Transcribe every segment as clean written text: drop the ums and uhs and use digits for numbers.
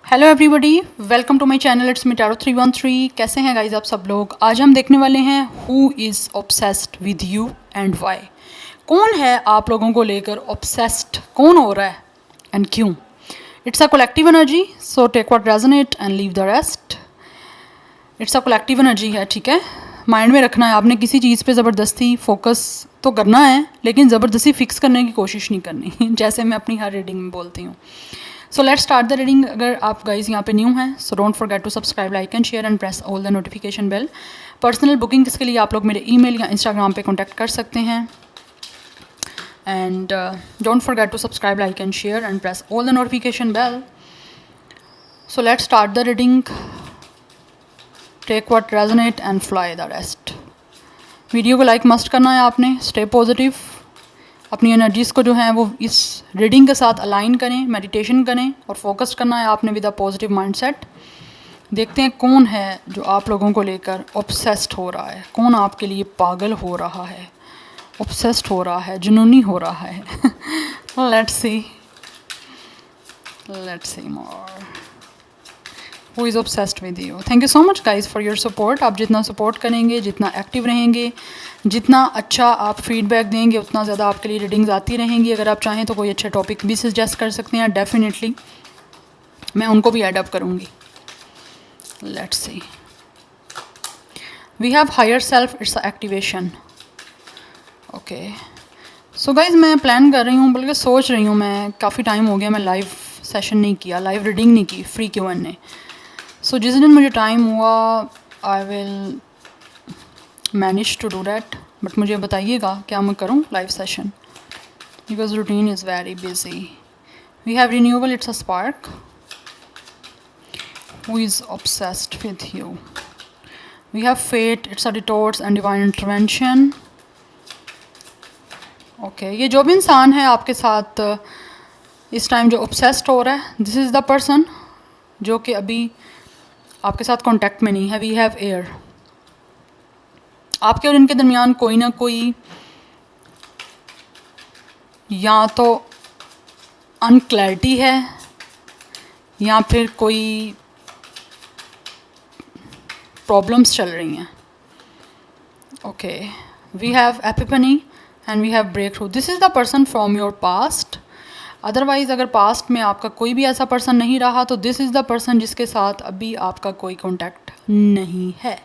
Hello everybody, welcome to my channel. It's me tarot 313। कैसे हैं guys आप सब लोग। आज हम देखने वाले हैं who is obsessed with you and why. कौन है आप लोगों को लेकर ऑब्सेस्ड, कौन हो रहा है एंड क्यों। It's a collective energy, so take what resonate and leave the rest. It's a collective energy है, ठीक है। माइंड में रखना है आपने, किसी चीज़ पे ज़बरदस्ती फोकस तो करना है लेकिन ज़बरदस्ती फिक्स करने की कोशिश नहीं करनी जैसे मैं अपनी हर रीडिंग में बोलती हूँ। So let's start the reading. अगर आप गाइज यहाँ पे न्यू हैं so don't forget to subscribe, like and share and press all the notification bell. Personal booking के लिए आप लोग मेरे ईमेल या इंस्टाग्राम पे कॉन्टैक्ट कर सकते हैं। And don't forget to subscribe, like and share and press all the notification bell. So let's start the reading. Take what resonate and fly the rest. Video को लाइक मस्ट करना है आपने। Stay positive. अपनी energies को जो है वो इस रीडिंग के साथ अलाइन करें, मेडिटेशन करें और फोकस करना है आपने विद अ पॉजिटिव माइंडसेट। देखते हैं कौन है जो आप लोगों को लेकर ऑब्सेस्ड हो रहा है, कौन आपके लिए पागल हो रहा है, ऑब्सेस्ड हो रहा है, जुनूनी हो रहा है। Let's see more. Who is obsessed with you. Thank you so much guys for your support. आप जितना सपोर्ट करेंगे, जितना एक्टिव रहेंगे, जितना अच्छा आप फीडबैक देंगे, उतना ज़्यादा आपके लिए रीडिंग्स आती रहेंगी। अगर आप चाहें तो कोई अच्छे टॉपिक भी सजेस्ट कर सकते हैं, डेफिनेटली मैं उनको भी ऐड अप करूँगी। Let's see. We have higher self, it's a activation. Okay so guys मैं प्लान कर रही हूँ, बल्कि सोच रही हूँ, मैं काफ़ी टाइम हो गया मैं लाइव सेशन नहीं किया, लाइव रीडिंग नहीं की, फ्री Q&A। सो जिस दिन मुझे टाइम हुआ I will manage to do that. But मुझे बताइएगा क्या मैं करूँ live session, because routine is very busy. We have renewal, it's a spark. Who is obsessed with you. We have fate, it's a detours and divine intervention. Okay, ये जो भी इंसान है आपके साथ इस टाइम जो ऑब्सेस्ड हो रहा है, दिस इज़ द पर्सन जो कि अभी आपके साथ कांटेक्ट में नहीं है। We have air. आपके और इनके दरमियान कोई ना कोई या तो अनक्लैरिटी है या फिर कोई प्रॉब्लम्स चल रही हैं। Okay, we have epiphany and we have break through. This is the person from your past. Otherwise अगर पास्ट में आपका कोई भी ऐसा पर्सन नहीं रहा तो दिस इज़ द पर्सन जिसके साथ अभी आपका कोई कॉन्टैक्ट नहीं है।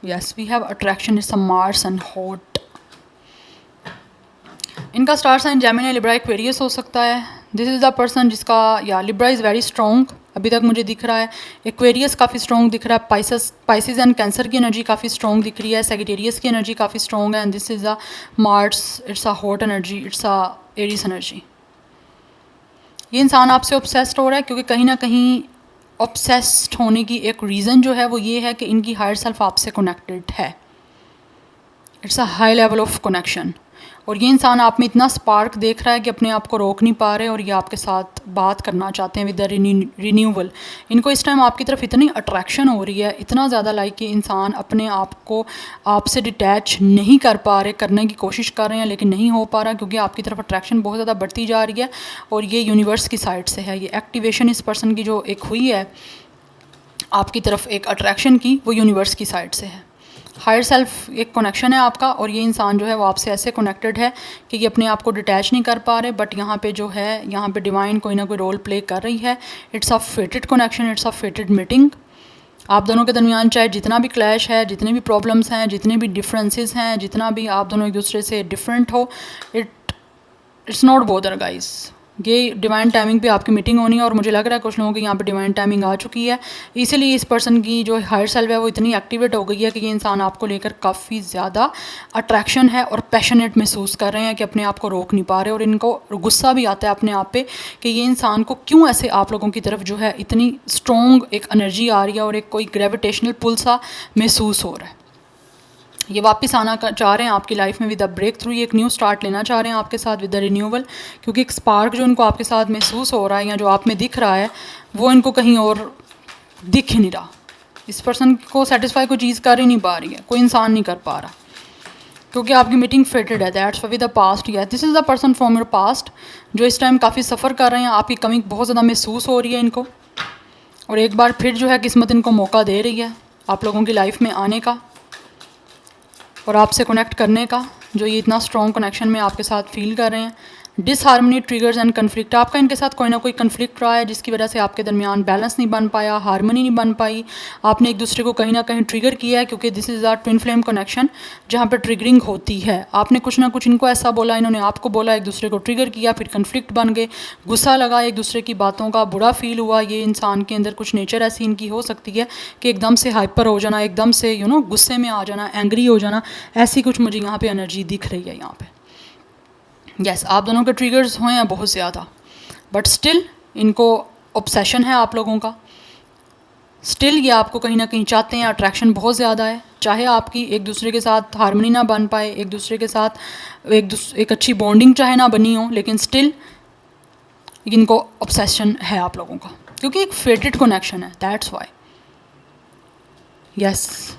Yes, we have attraction, it's a Mars and hot. इनका star sign Gemini, Libra, Aquarius हो सकता है। दिस इज़ द पर्सन जिसका या लिब्रा इज़ वेरी स्ट्रॉन्ग अभी तक मुझे दिख रहा है। एक्वेरियस काफ़ी स्ट्रॉन्ग दिख रहा है। पाइसेस एंड कैंसर की एनर्जी काफ़ी स्ट्रॉन्ग दिख रही है। सेजिटेरियस की एनर्जी काफ़ी स्ट्रॉन्ग है। And this is a Mars, it's a hot energy, it's a Aries energy. ये इंसान आपसे ऑब्सेस्ड हो रहा है क्योंकि कहीं ना कहीं ऑब्सेस्ड होने की एक रीज़न जो है वो ये है कि इनकी हायर सेल्फ आपसे कनेक्टेड है। It's a high level of connection. और ये इंसान आप में इतना स्पार्क देख रहा है कि अपने आप को रोक नहीं पा रहे और ये आपके साथ बात करना चाहते हैं विद द रिन्यूअल। इनको इस टाइम आपकी तरफ इतनी अट्रैक्शन हो रही है, इतना ज़्यादा लाइक कि इंसान अपने आप को आपसे डिटैच नहीं कर पा रहे, करने की कोशिश कर रहे हैं लेकिन नहीं हो पा रहा क्योंकि आपकी तरफ अट्रैक्शन बहुत ज़्यादा बढ़ती जा रही है और ये यूनिवर्स की साइड से है। ये एक्टिवेशन इस पर्सन की जो एक हुई है आपकी तरफ एक अट्रैक्शन की, वो यूनिवर्स की साइड से है। हायर सेल्फ एक कनेक्शन है आपका और ये इंसान जो है वो आपसे ऐसे कनेक्टेड है कि ये अपने आप को डिटैच नहीं कर पा रहे। बट यहाँ पे जो है, यहाँ पे डिवाइन कोई ना कोई रोल प्ले कर रही है। It's a फेटेड connection, it's a फेटेड meeting. आप दोनों के दरमियान चाहे जितना भी क्लैश है, जितने भी प्रॉब्लम्स हैं, जितने भी डिफरेंसेस हैं, जितना भी आप दोनों एक दूसरे से डिफरेंट हो, इट्स नॉट बोदर गाइस। ये डिवाइन टाइमिंग पे आपकी मीटिंग होनी है और मुझे लग रहा है कुछ लोगों की यहाँ पे डिवाइन टाइमिंग आ चुकी है। इसीलिए इस पर्सन की जो हायर सेल्फ है वो इतनी एक्टिवेट हो गई है कि ये इंसान आपको लेकर काफ़ी ज़्यादा अट्रैक्शन है और पैशनेट महसूस कर रहे हैं कि अपने आप को रोक नहीं पा रहे। और इनको गुस्सा भी आता है अपने आप पे कि ये इंसान को क्यों ऐसे आप लोगों की तरफ जो है इतनी स्ट्रॉन्ग एक एनर्जी आ रही है और एक कोई ग्रेविटेशनल पुल सा महसूस हो रहा है। ये वापस आना चाह रहे हैं आपकी लाइफ में विद अ ब्रेक थ्रू। ये एक न्यू स्टार्ट लेना चाह रहे हैं आपके साथ विद द रिन्यूअल, क्योंकि एक स्पार्क जो इनको आपके साथ महसूस हो रहा है या जो आप में दिख रहा है वो इनको कहीं और दिख ही नहीं रहा। इस पर्सन को सेटिस्फाई कोई चीज़ कर ही नहीं पा रही है, कोई इंसान नहीं कर पा रहा। क्योंकि आपकी मीटिंग फेटेड है, दैट्स विद द पास्ट। या this is the person from your past जो इस टाइम काफ़ी सफ़र कर रहे हैं, आपकी कमी बहुत ज़्यादा महसूस हो रही है इनको, और एक बार फिर जो है किस्मत इनको मौका दे रही है आप लोगों की लाइफ में आने का और आपसे कनेक्ट करने का, जो ये इतना स्ट्रॉन्ग कनेक्शन में आपके साथ फील कर रहे हैं। डिसहार्मनी ट्रिगर्स एंड कन्फ्लिक्ट, आपका इनके साथ कोई ना कोई कन्फ्लिक्ट रहा है जिसकी वजह से आपके दरमियान बैलेंस नहीं बन पाया, हारमोनी नहीं बन पाई, आपने एक दूसरे को कहीं ना कहीं ट्रिगर किया है, क्योंकि this is our twin flame connection जहाँ पर ट्रिगरिंग होती है। आपने कुछ ना कुछ इनको ऐसा बोला, इन्होंने आपको बोला, एक दूसरे को ट्रिगर किया, फिर कन्फ्लिक्ट बन गए, गुस्सा लगा एक दूसरे की बातों का, बुरा फील हुआ। ये इंसान के अंदर कुछ नेचर ऐसी इनकी हो सकती है कि एकदम से हाइपर हो जाना, एकदम से गुस्से में आ जाना, एंग्री हो जाना, ऐसी कुछ मुझे यहाँ पे एनर्जी दिख रही है यहाँ पे। यस, आप दोनों के ट्रिगर्स हुए हैं बहुत ज़्यादा, बट स्टिल इनको ऑब्सेशन है आप लोगों का, स्टिल ये आपको कहीं ना कहीं चाहते हैं, अट्रैक्शन बहुत ज़्यादा है। चाहे आपकी एक दूसरे के साथ हारमोनी ना बन पाए, एक दूसरे के साथ एक अच्छी बॉन्डिंग चाहे ना बनी हो, लेकिन स्टिल इनको ऑब्सेशन है आप लोगों का, क्योंकि एक फेटेड कनेक्शन है, दैट्स वाई। यस,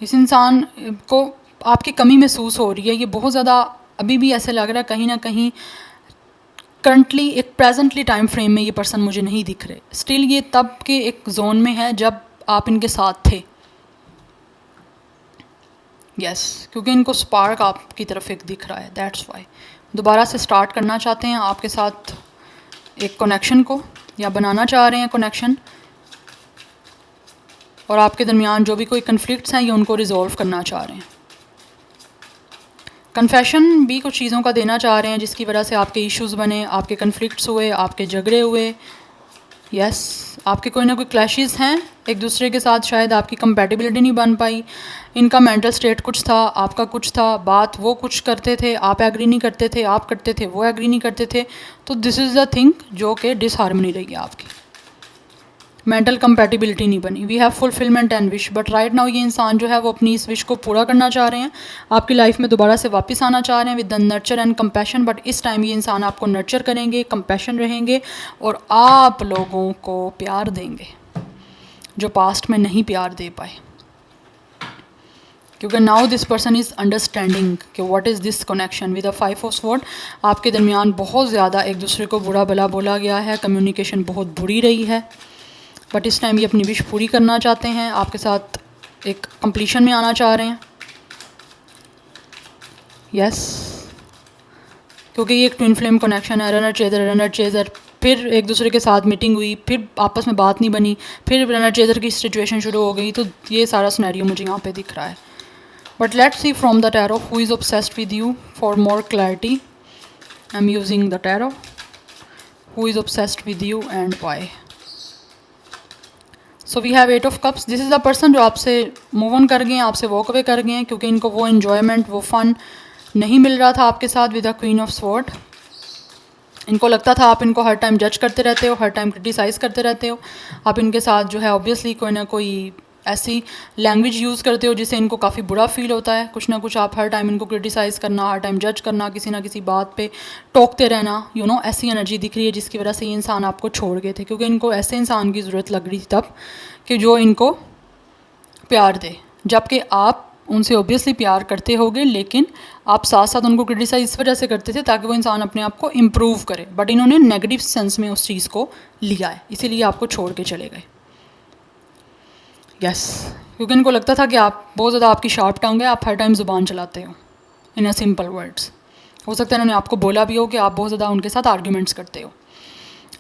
इस इंसान को आपकी कमी महसूस हो रही है, ये बहुत ज़्यादा अभी भी ऐसे लग रहा है कहीं ना कहीं करंटली एक प्रेजेंटली टाइम फ्रेम में ये पर्सन मुझे नहीं दिख रहे। स्टिल ये तब के एक जोन में है जब आप इनके साथ थे। यस, क्योंकि इनको स्पार्क आपकी तरफ एक दिख रहा है, दैट्स वाई। दोबारा से स्टार्ट करना चाहते हैं आपके साथ एक कनेक्शन को, या बनाना चाह रहे हैं कनेक्शन, और आपके दरमियान जो भी कोई कन्फ्लिक्ट्स हैं ये उनको रिजॉल्व करना चाह रहे हैं। कन्फेशन भी कुछ चीज़ों का देना चाह रहे हैं जिसकी वजह से आपके इश्यूज़ बने, आपके कन्फ्लिक्ट्स हुए, आपके झगड़े हुए। यस, आपके कोई ना कोई क्लैशेस हैं एक दूसरे के साथ, शायद आपकी कंपैटिबिलिटी नहीं बन पाई, इनका मेंटल स्टेट कुछ था, आपका कुछ था, बात वो कुछ करते थे, आप एग्री नहीं करते थे, आप करते थे, वो एग्री नहीं करते थे। तो दिस इज़ द थिंग जो कि डिसहार्मनी रही है आपकी, मेंटल कंपैटिबिलिटी नहीं बनी। We have fulfilment and wish, but right now ये इंसान जो है वो अपनी इस विश को पूरा करना चाह रहे हैं, आपकी लाइफ में दोबारा से वापस आना चाह रहे हैं with the nurture and compassion. But इस टाइम ये इंसान आपको नर्चर करेंगे, कंपैशन रहेंगे, और आप लोगों को प्यार देंगे जो पास्ट में नहीं प्यार दे पाए, क्योंकि now this person is understanding कि what is this connection with the 5 of sword. आपके दरमियान बहुत ज़्यादा एक दूसरे को बुरा भला बोला गया है, कम्युनिकेशन बहुत बुरी रही है, बट इस टाइम ये अपनी विश पूरी करना चाहते हैं, आपके साथ एक कंप्लीशन में आना चाह रहे हैं। यस, क्योंकि ये एक ट्विन फ्लेम कनेक्शन है, रनर चेजर, फिर एक दूसरे के साथ मीटिंग हुई, फिर आपस में बात नहीं बनी, फिर रनर चेजर की सिचुएशन शुरू हो गई। तो ये सारा सिनेरियो मुझे यहाँ पे दिख रहा है। But let's see from the tarot who is obsessed with you for more clarity. I am using the tarot, who is obsessed with you and why. So we have 8 of cups. This is the person जो आपसे move on कर गए हैं, आपसे walk away कर गए हैं, क्योंकि इनको वो इन्जॉयमेंट, वो फन नहीं मिल रहा था आपके साथ with the queen of sword. इनको लगता था आप इनको हर टाइम जज करते रहते हो, हर टाइम क्रिटिसाइज़ करते रहते हो, आप इनके साथ जो है ऑब्वियसली कोई ना कोई ऐसी लैंग्वेज यूज़ करते हो जिससे इनको काफ़ी बुरा फील होता है। कुछ ना कुछ आप हर टाइम इनको क्रिटिसाइज़ करना, हर टाइम जज करना, किसी ना किसी बात पे टोकते रहना, ऐसी एनर्जी दिख रही है जिसकी वजह से ये इंसान आपको छोड़ गए थे, क्योंकि इनको ऐसे इंसान की ज़रूरत लग रही थी तब कि जो इनको प्यार दे, जबकि आप उनसे ऑब्वियसली प्यार करते होगे, लेकिन आप साथ साथ उनको क्रिटिसाइज इस वजह से करते थे ताकि वो इंसान अपने आप को इम्प्रूव करे, बट इन्होंने नेगेटिव सेंस में उस चीज़ को लिया है, इसीलिए आपको छोड़ के चले गए। यस, क्योंकि इनको लगता था कि आप बहुत ज़्यादा, आपकी शार्प टंग है, आप हर टाइम ज़ुबान चलाते हो इन अ सिंपल वर्ड्स। हो सकता है इन्होंने आपको बोला भी हो कि आप बहुत ज़्यादा उनके साथ आर्ग्यूमेंट्स करते हो।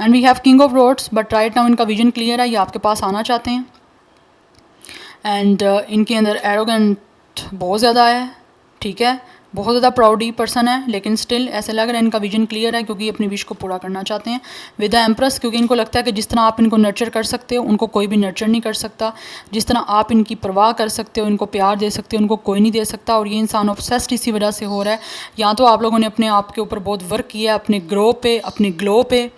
And we have king of roads, but right now इनका विजन क्लियर है, ये आपके पास आना चाहते हैं। एंड इनके अंदर एरोगेंट बहुत ज़्यादा है, ठीक है, बहुत ज़्यादा प्राउडी पर्सन है, लेकिन स्टिल ऐसे लग रहा है इनका विजन क्लियर है, क्योंकि अपनी विश को पूरा करना चाहते हैं विद द एम्प्रेस। क्योंकि इनको लगता है कि जिस तरह आप इनको नर्चर कर सकते हो उनको कोई भी नर्चर नहीं कर सकता, जिस तरह आप इनकी परवाह कर सकते हो, इनको प्यार दे सकते हो, उनको कोई नहीं दे सकता। और ये इंसान ऑब्सेस्ड इसी वजह से हो रहा है, या तो आप लोगों ने अपने आप के ऊपर बहुत वर्क किया है, अपने ग्रो पे, अपने ग्लो पे,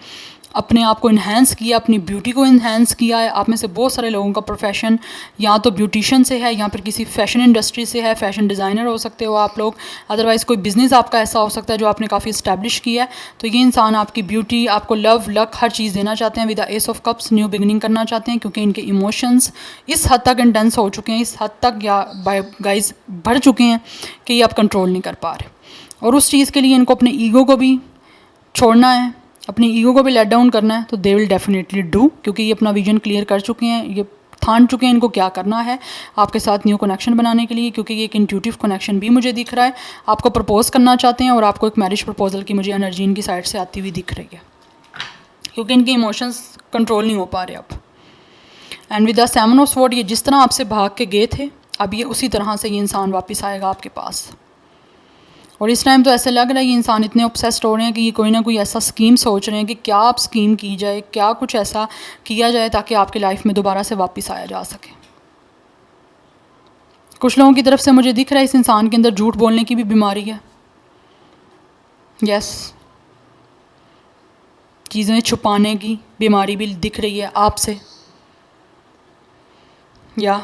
अपने आप को इन्हेंस किया, अपनी ब्यूटी को इन्हेंस किया है। आप में से बहुत सारे लोगों का प्रोफेशन या तो ब्यूटिशियन से है या फिर किसी फैशन इंडस्ट्री से है, फैशन डिज़ाइनर हो सकते हो आप लोग, अदरवाइज़ कोई बिज़नेस आपका ऐसा हो सकता है जो आपने काफ़ी इस्टेब्लिश किया है। तो ये इंसान आपकी ब्यूटी, आपको लव, लक, हर चीज़ देना चाहते हैं। With the S of cups new beginning करना चाहते हैं, क्योंकि इनके इमोशंस इस हद तक इंटेंस हो चुके हैं, इस हद तक या गाइस बढ़ चुके हैं कि ये आप कंट्रोल नहीं कर पा रहे। और उस चीज़ के लिए इनको अपने ईगो को भी छोड़ना है, अपनी ईगो को भी लेट डाउन करना है। तो दे विल डेफिनेटली डू, क्योंकि ये अपना विजन क्लियर कर चुके हैं, ये ठान चुके हैं इनको क्या करना है आपके साथ न्यू कनेक्शन बनाने के लिए, क्योंकि ये एक इंट्यूटिव कनेक्शन भी मुझे दिख रहा है। आपको प्रपोज करना चाहते हैं और आपको एक मैरिज प्रपोजल की मुझे एनर्जी इनकी साइड से आती हुई दिख रही है, क्योंकि इनके इमोशंस कंट्रोल नहीं हो पा रहे अब। And with the seven of sword, ये जिस तरह आपसे भाग के गए थे, अब ये उसी तरह से ये इंसान वापस आएगा आपके पास। और इस टाइम तो ऐसे लग रहा है ये इंसान इतने ऑब्सेस्ड हो रहे हैं कि ये कोई ना कोई ऐसा स्कीम सोच रहे हैं कि क्या आप स्कीम की जाए, क्या कुछ ऐसा किया जाए ताकि आपकी लाइफ में दोबारा से वापस आया जा सके। कुछ लोगों की तरफ से मुझे दिख रहा है इस इंसान के अंदर झूठ बोलने की भी बीमारी है। यस, चीज़ें छुपाने की बीमारी भी दिख रही है आपसे, या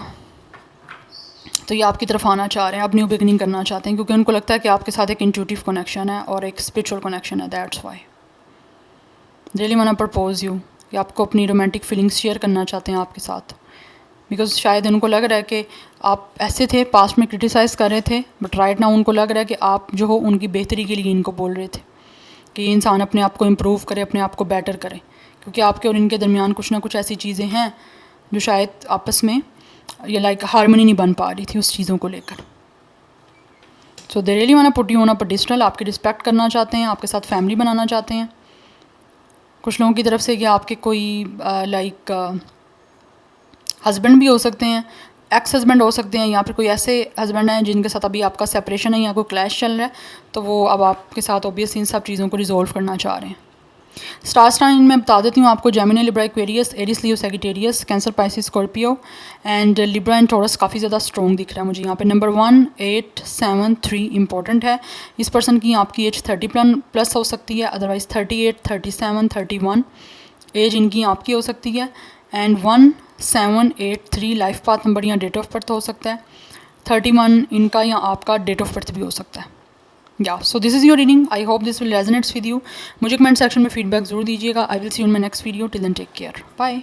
तो ये आपकी तरफ आना चाह रहे हैं, अब न्यू बिगनिंग करना चाहते हैं, क्योंकि उनको लगता है कि आपके साथ एक इंट्यूटिव कनेक्शन है और एक स्पिरिचुअल कनेक्शन है। That's why really want to propose you, कि आपको अपनी रोमांटिक फीलिंग्स शेयर करना चाहते हैं आपके साथ, बिकॉज शायद उनको लग रहा है कि आप ऐसे थे, पास्ट में क्रिटिसाइज़ कर रहे थे, बट राइट नाउ उनको लग रहा है कि आप जो हो उनकी बेहतरी के लिए इनको बोल रहे थे कि ये इंसान अपने आप को इम्प्रूव करे, अपने आप को बेटर करे, क्योंकि आपके और इनके दरमियान कुछ ना कुछ ऐसी चीज़ें हैं जो शायद आपस में ये लाइक हारमोनी नहीं बन पा रही थी उस चीज़ों को लेकर। So they really want to put you on a pedestal, आपकी रिस्पेक्ट करना चाहते हैं, आपके साथ फैमिली बनाना चाहते हैं। कुछ लोगों की तरफ से ये आपके कोई लाइक हस्बैंड भी हो सकते हैं, एक्स हस्बैंड हो सकते हैं, या फिर कोई ऐसे हस्बैंड हैं जिनके साथ अभी आपका सेपरेशन है या कोई क्लैश चल रहा है, तो वो अब आपके साथ ऑब्वियसली इन सब चीज़ों को रिजॉल्व करना चाह रहे हैं। स्टार साइन मैं बता देती हूँ आपको, Gemini, Libra, Aquarius, Aries, Leo, Sagittarius, Cancer, Pisces, Scorpio and Libra and Taurus काफ़ी ज़्यादा स्ट्रॉन्ग दिख रहा है मुझे यहाँ पे। नंबर 1, 8, 7, 3 इंपॉर्टेंट है। इस पर्सन की आपकी एज 30+ हो सकती है, अदरवाइज़ 38, 37, 31 एज इनकी आपकी हो सकती है। एंड 1, 7, 8, 3 लाइफ पाथ नंबर या डेट ऑफ बर्थ हो सकता है। 31 इनका या आपका डेट ऑफ बर्थ भी हो सकता है। या so this is your reading, I hope this will resonates with you. मुझे कमेंट सेक्शन में फीडबैक ज़रूर दीजिएगा। I will see you in my next video. Till then take care, bye.